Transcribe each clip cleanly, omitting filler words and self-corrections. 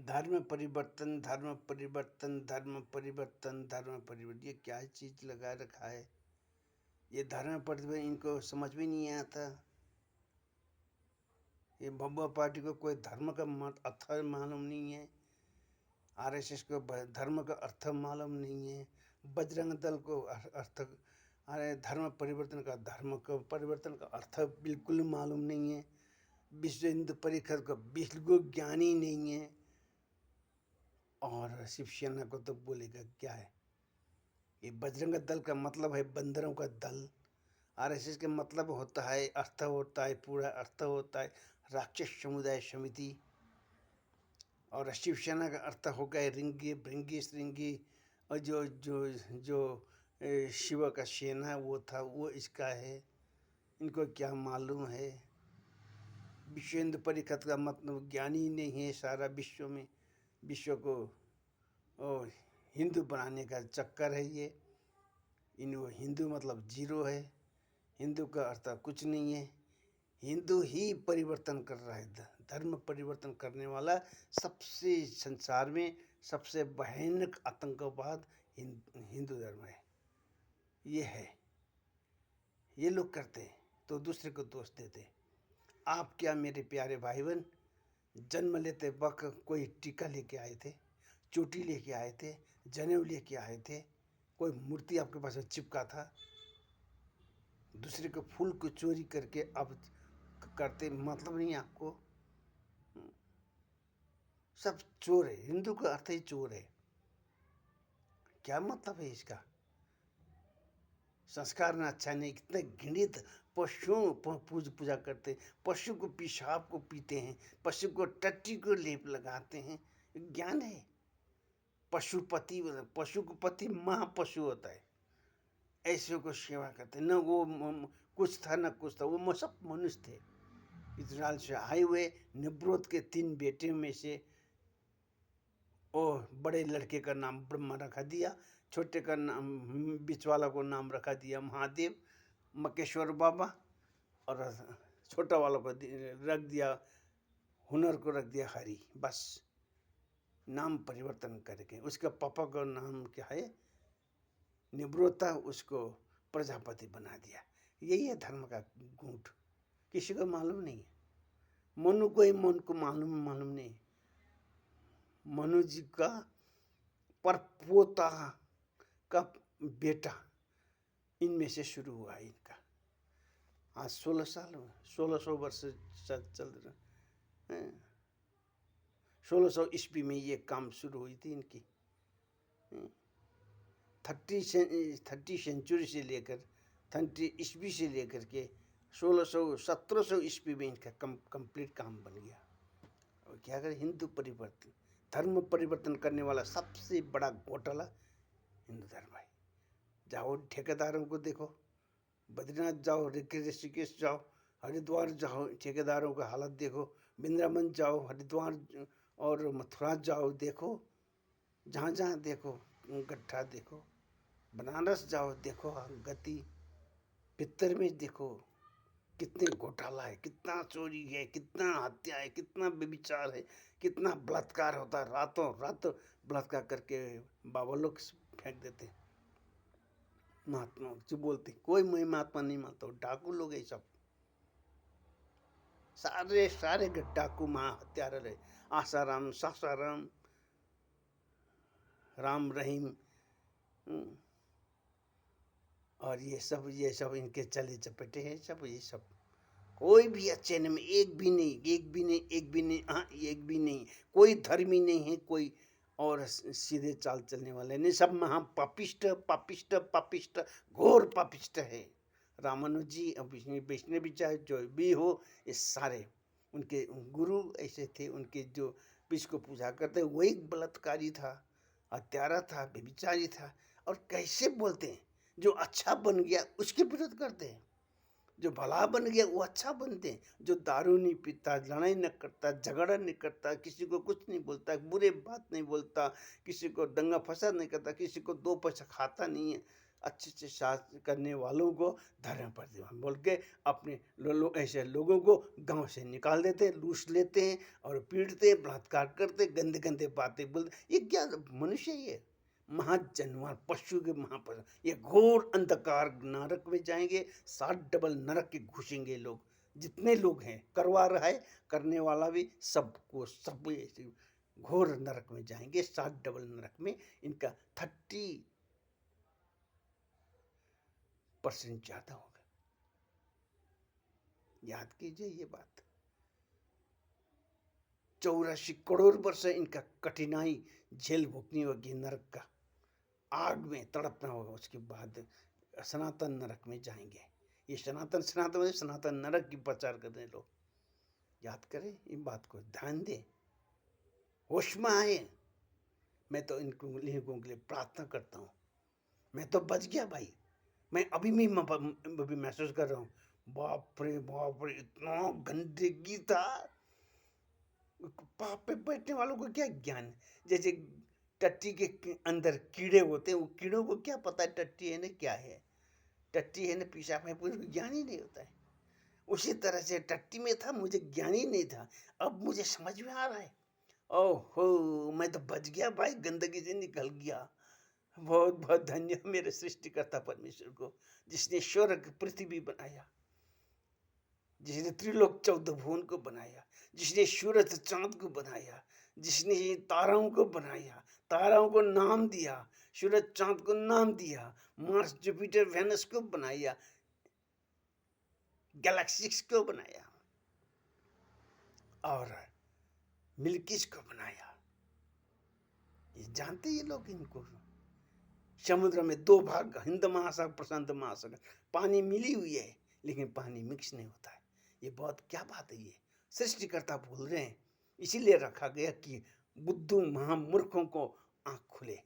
धर्म परिवर्तन, धर्म परिवर्तन, धर्म परिवर्तन, धर्म परिवर्तन, ये क्या चीज लगा रखा है? ये धर्म परिवर्तन इनको समझ में नहीं आता। ये बब्बा पार्टी को कोई धर्म का अर्थ मालूम नहीं है। आरएसएस को धर्म का अर्थ मालूम नहीं है। बजरंग दल को अर्थ, अरे धर्म परिवर्तन का, धर्म का परिवर्तन का अर्थ बिल्कुल मालूम नहीं है। विश्व हिंदू परिषद को बिल्कुल ज्ञान ही नहीं है। और शिवसेना को तो बोलेगा क्या है? ये बजरंग दल का मतलब है बंदरों का दल। आरएसएस के मतलब होता है, अर्थ होता है, पूरा अर्थ होता है राक्षस समुदाय समिति। और शिवसेना का अर्थ हो गया रिंगी भृंगी श्रृंगी। और जो जो जो शिव का सेना वो था, वो इसका है। इनको क्या मालूम है? विश्व हिंदू परिषद का मतलब ज्ञान ही नहीं है। सारा विश्व में विश्व को हिंदू बनाने का चक्कर है ये। इनको हिंदू मतलब जीरो है। हिंदू का अर्थ कुछ नहीं है। हिंदू ही परिवर्तन कर रहा है। धर्म परिवर्तन करने वाला सबसे संसार में सबसे भयानक आतंकवाद हिंदू धर्म है। ये है, ये लोग करते हैं तो दूसरे को दोष देते। आप क्या मेरे प्यारे भाई बहन, जन्म लेते वक्त कोई टीका लेके आए थे, चोटी लेके आए थे, जनेऊ लेके आए थे, कोई मूर्ति आपके पास चिपका था? दूसरे के फूल को चोरी करके अब करते मतलब नहीं आपको? सब चोर है। हिंदू का अर्थ ही चोर है। क्या मतलब है इसका? संस्कार ना अच्छा नहीं। कितने घृणित पशुओं पूजा करते हैं। पशु को पेशाब को पीते हैं, पशु को टट्टी को लेप लगाते हैं। ज्ञान है? पशुपति, पशु को पति महापशु होता है। ऐसे को सेवा करते न। वो कुछ था न कुछ था, वो सब मनुष्य थे। इजराइल से आए हुए निब्रोत के 3 बेटे में से ओ बड़े लड़के का नाम ब्रह्मा रखा दिया, छोटे का नाम, बीच वाला को नाम रखा दिया महादेव मकेश्वर बाबा, और छोटा वाला को रख दिया, हुनर को रख दिया हरि। बस नाम परिवर्तन करके उसका पापा का नाम क्या है? निब्रोता, उसको प्रजापति बना दिया। यही है धर्म का गूंठ। किसी को मालूम नहीं है। मनु को ही मन को मालूम नहीं। मनु जी का परपोता का बेटा इनमें से शुरू हुआ है इनका। आज 16 साल 1600 वर्ष चल रहा है। 1600 ईस्वी में ये काम शुरू हुई थी इनकी। 30 सेंचुरी से लेकर 30 ईस्वी से लेकर के 1700 ईस्वी में इनका कंप्लीट काम बन गया। और क्या करें? हिंदू परिवर्तन, धर्म परिवर्तन करने वाला सबसे बड़ा घोटाला हिंदू धर्म है। जाओ ठेकेदारों को देखो, बद्रीनाथ जाओ, ऋषिकेश जाओ, हरिद्वार जाओ, ठेकेदारों का हालत देखो। वृंदावन जाओ, हरिद्वार और मथुरा जाओ, देखो जहाँ जहाँ देखो गड्ढा देखो। बनारस जाओ, देखो गति। पित्तर में देखो कितने घोटाला है, कितना चोरी है, कितना हत्या है, कितना व्यभिचार है, कितना बलात्कार होता है। रातों रात बलात्कार करके बाबा लोग फेंक देते। महात्मा जो बोलते कोई महात्मा नहीं मानता, डाकू लोग है सब। सारे सारे डाकू महा हत्यारे रहे। आसाराम, सासाराम, राम रहीम, और ये सब इनके चले चपेटे हैं सब। ये सब कोई भी अच्छे नहीं, एक भी नहीं, हाँ एक भी नहीं। कोई धर्मी नहीं है कोई, और सीधे चाल चलने वाले नहीं। सब महा पापिष्ट पापिष्ट पापिष्ट, घोर पापिष्ट है। रामानुज जी और वैष्णवी चाहे जो भी हो, ये सारे उनके गुरु ऐसे थे। उनके जो विश्व को पूजा करते वही बलात्कारी था, हत्यारा था, व्यभिचारी था। और कैसे बोलते हैं? जो अच्छा बन गया उसके विरोध करते हैं। जो भला बन गया वो अच्छा बनते हैं। जो दारू नहीं पीता, लड़ाई न करता, झगड़ा नहीं करता, किसी को कुछ नहीं बोलता, बुरे बात नहीं बोलता, किसी को दंगा फसाद नहीं करता, किसी को 2 पैसा खाता नहीं है, अच्छे से शास्त्र करने वालों को धर्म प्रतिबंध बोल के अपने ऐसे लोगों को गांव से निकाल देते हैं, लूट लेते हैं और पीटते हैं, बलात्कार करते, गंदे गंदे बातें बोलते। ये क्या मनुष्य, ये महाजनवार पशु के महापशु, ये घोर अंधकार नरक में जाएंगे। 7 डबल नरक के घुसेंगे लोग, जितने लोग हैं, करवा रहा है, करने वाला भी, सबको सब ऐसे घोर नरक में जाएंगे। 7 डबल नरक में इनका 30% ज्यादा होगा। याद कीजिए ये बात। 84 करोड़ वर्ष इनका कठिनाई झेल भुगतनी होगी, नरक का आग में तड़पना होगा। उसके बाद सनातन नरक में जाएंगे। ये सनातन सनातन सनातन नरक की प्रचार करने लोग याद करें, इन बात को ध्यान दें, होश में आए। मैं तो इनको लोगों के लिए प्रार्थना करता हूँ। मैं तो बच गया भाई, मैं अभी महसूस कर रहा हूँ। बाप रे बाप रे, इतना गंदगी था। पाप पे बैठने वालों को क्या ज्ञान, जैसे टट्टी के अंदर कीड़े होते हैं, वो कीड़ों को क्या पता है टट्टी है ना क्या है, टट्टी है ना पेशाब है, पूरा ज्ञान ही नहीं होता है। उसी तरह से टट्टी में था, मुझे ज्ञान ही नहीं था, अब मुझे समझ में आ रहा है। ओहो, मैं तो बच गया भाई, गंदगी से निकल गया। बहुत बहुत धन्य मेरे सृष्टिकर्ता परमेश्वर को, जिसने स्वर्ग पृथ्वी बनाया, जिसने त्रिलोक 14 भुवन को बनाया, जिसने सूरज चांद को बनाया, जिसने ताराओं को बनाया, ताराओं को नाम दिया, सूरज चांद को नाम दिया, मार्स जुपिटर वेनस को बनाया, गैलेक्सीज को बनाया और मिल्कीज को बनाया। ये जानते ये लोग इनको। समुद्र में 2 भाग, हिंद महासागर प्रशांत महासागर, पानी मिली हुई है लेकिन पानी मिक्स नहीं होता है। ये बहुत क्या बात है, ये सृष्टिकर्ता बोल रहे हैं। इसीलिए रखा गया कि बुद्धू महामूर्खों को आंख खुले,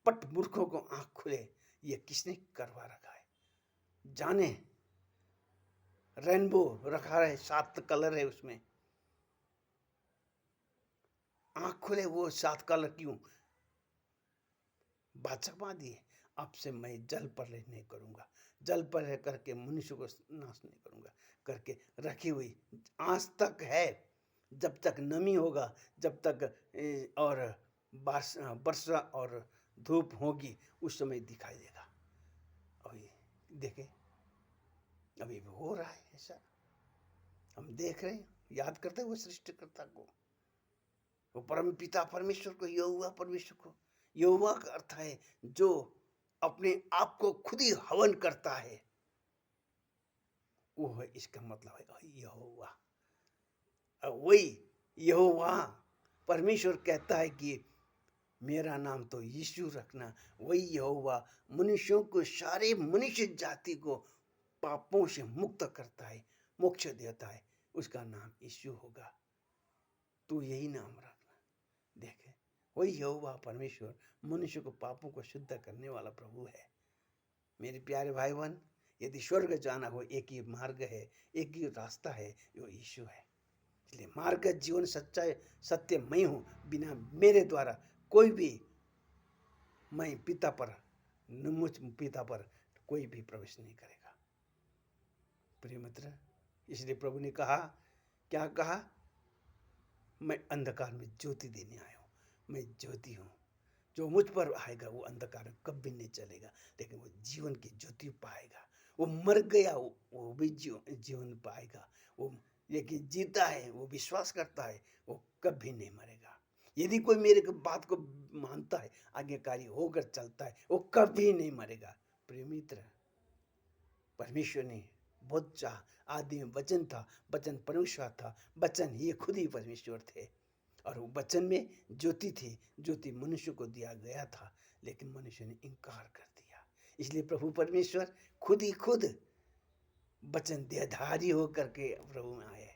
पट मूर्खों को आंख खुले। ये किसने करवा रखा है, जाने। रेनबो रखा है, 7 कलर है उसमें, आंख खुले, वो 7 कलर क्यों? बादशाह बांधी है, अब से मैं जल प्रलय नहीं करूंगा, जल प्रलय करके मनुष्य को नाश नहीं करूंगा करके रखी हुई आज तक है। जब तक नमी होगा, जब तक और वर्षा और धूप होगी, उस समय दिखाई देगा। अभी देखे, अभी भी हो रहा है ऐसा, हम देख रहे हैं, याद करते हैं वो सृष्टिकर्ता को, वो परम पिता परमेश्वर को, यहोवा परमेश्वर को। यहोवा का अर्थ है जो अपने आप को खुद ही हवन करता है, वो है, इसका मतलब है यहोवा। वही यहोवा परमेश्वर कहता है कि मेरा नाम तो यीशु रखना। वही यहोवा मनुष्यों को, सारे मनुष्य जाति को पापों से मुक्त करता है, मोक्ष देता है, उसका नाम यीशु होगा। तू यही नाम रखना। देखे, वही यहोवा परमेश्वर मनुष्य को पापों को शुद्ध करने वाला प्रभु है। मेरे प्यारे भाई बहन, यदि स्वर्ग जाना हो, एक ही मार्ग है, एक ही रास्ता है, वो यीशु है। इसलिए मार्ग, जीवन, सच्चाई, सत्य मैं हूँ। बिना मेरे द्वारा कोई भी, मैं पिता पर, मुझ पिता पर कोई भी प्रवेश नहीं करेगा। प्रिय मित्र, इसलिए प्रभु ने कहा, क्या कहा? मैं अंधकार में ज्योति देने आया हूँ, मैं ज्योति हूँ। जो मुझ पर आएगा वो अंधकार में कभी नहीं चलेगा, लेकिन वो जीवन की ज्योति पाएगा। वो मर गया, वो भी जीवन पाएगा। वो लेकिन जीता है, वो विश्वास करता है, वो कभी नहीं मरेगा। यदि कोई मेरे बात को मानता है, आज्ञाकारी होकर चलता है, वो कभी नहीं मरेगा। प्रिय मित्र, परमेश्वर ने बहुत चाह, आदि में वचन था, वचन परमेश्वर था, वचन ये खुद ही परमेश्वर थे, और वो वचन में ज्योति थी, ज्योति मनुष्य को दिया गया था, लेकिन मनुष्य ने इनकार कर दिया। इसलिए प्रभु परमेश्वर खुद ही खुद वचन देहधारी होकर के प्रभु में आए।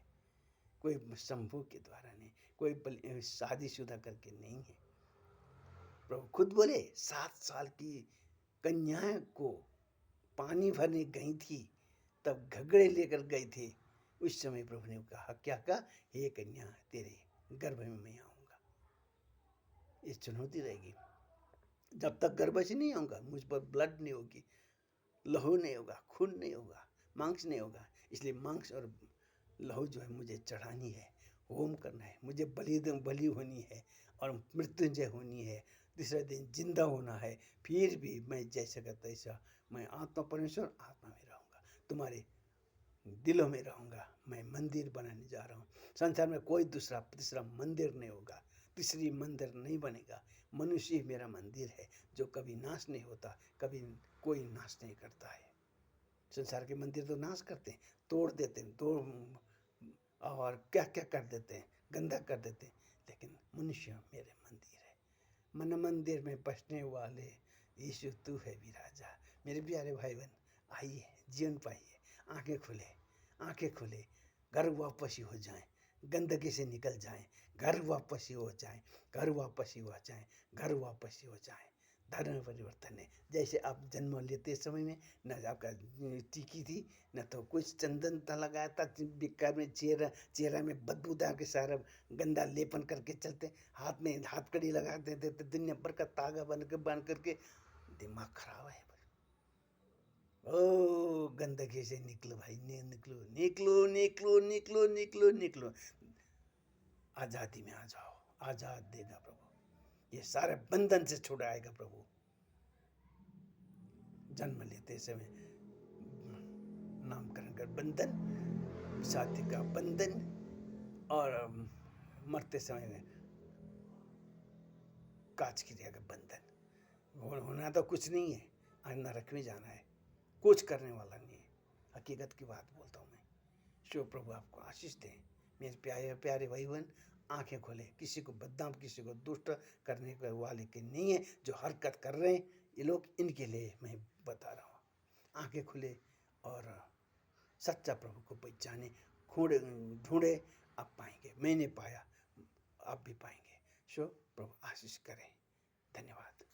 कोई शंभू के द्वारा नहीं, कोई शादीशुदा करके नहीं है। प्रभु खुद बोले, 7 साल की कन्या को पानी भरने गई थी, तब घगड़े लेकर गई थी। उस समय प्रभु ने कहा, क्या कहा? हे कन्या, तेरे गर्भ में मैं आऊंगा। ये चुनौती रहेगी। जब तक गर्भवती नहीं होगा मुझ पर ब्लड नहीं होगी, लहू नहीं होगा, खून नहीं होगा, मांस नहीं होगा। इसलिए मांस और लहू जो है मुझे चढ़ानी है, होम करना है, मुझे बलि होनी है और मृत्युंजय होनी है, तीसरे दिन जिंदा होना है। फिर भी मैं जैसा का तैसा, मैं आत्मा परमेश्वर आत्मा में रहूँगा, तुम्हारे दिलों में रहूँगा। मैं मंदिर बनाने जा रहा हूँ। संसार में कोई दूसरा तीसरा मंदिर नहीं होगा, तीसरी मंदिर नहीं बनेगा। मनुष्य ही मेरा मंदिर है जो कभी नाश नहीं होता, कभी कोई नाश नहीं करता है। संसार के मंदिर तो नाश करते हैं, तोड़ देते हैं, और क्या क्या कर देते हैं, गंदा कर देते हैं। लेकिन मनुष्य मेरे मंदिर है। मन मंदिर में बसने वाले यीशु तू है विराजा। मेरे प्यारे भाई बहन, आइए जीवन पाइए, आंखें खुले, आंखें खुले, घर वापसी हो जाएं, गंदगी से निकल जाएं, घर वापसी हो जाएं, घर वापसी हो जाएं, घर वापसी हो जाएं। धर्म परिवर्तन है। जैसे आप जन्म लेते समय में न आपका टीकी थी, न तो कुछ चंदन था लगाया था, बेकार में चेहरा में बदबूदार के सारा गंदा लेपन करके चलते, हाथ में हाथ कड़ी लगा देते थे, दुनिया भर का तागा बन करके। दिमाग खराब है। ओ गंदगी से निकलो भाई, निकलो निकलो निकलो निकलो निकलो निकलो, आजादी में आ जाओ। आजाद देगा प्रभु, ये सारे बंधन से छुड़ाएगा प्रभु। जन्म लेते समय नामकरण का बंधन, शादी का बंधन, और मरते समय में कांच क्रिया का बंधन। होना तो कुछ नहीं है, आज नरक में जाना है, कुछ करने वाला नहीं है। हकीकत की बात बोलता हूँ मैं। शिव प्रभु आपको आशीष दें। मेरे प्यारे प्यारे भाई बहन, आंखें खोले। किसी को बदनाम, किसी को दुष्ट करने के वाले के नहीं है। जो हरकत कर रहे हैं ये लोग, इनके लिए मैं बता रहा हूँ। आंखें खुले और सच्चा प्रभु को पहचाने, ढूंढे, आप पाएंगे। मैंने पाया, आप भी पाएंगे। शिव प्रभु आशीष करें। धन्यवाद।